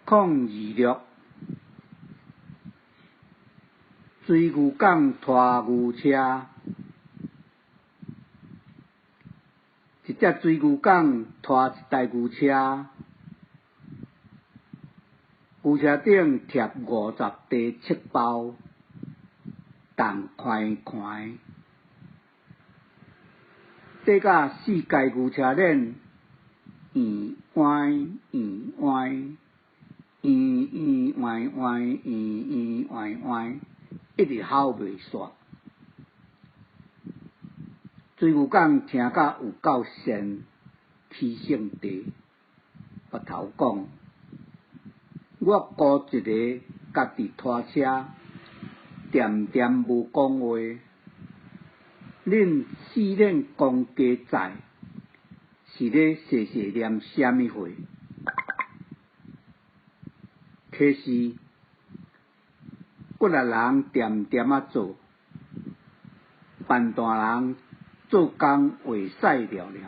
026水牛港拖牛车，一只水牛港拖一台牛车，牛车顶贴50块册包，重宽宽。缀甲4阶牛车链，圆弯圆弯，圆圆弯弯，圆圆弯弯，一直跑袂煞。水牛港听甲有够神，起性地，别头讲，我孤一个家己拖车，恬恬无讲话。恁4恁公家在，是咧细细念啥物货？可是骨力人恬恬啊做，办大人做工袂使了了。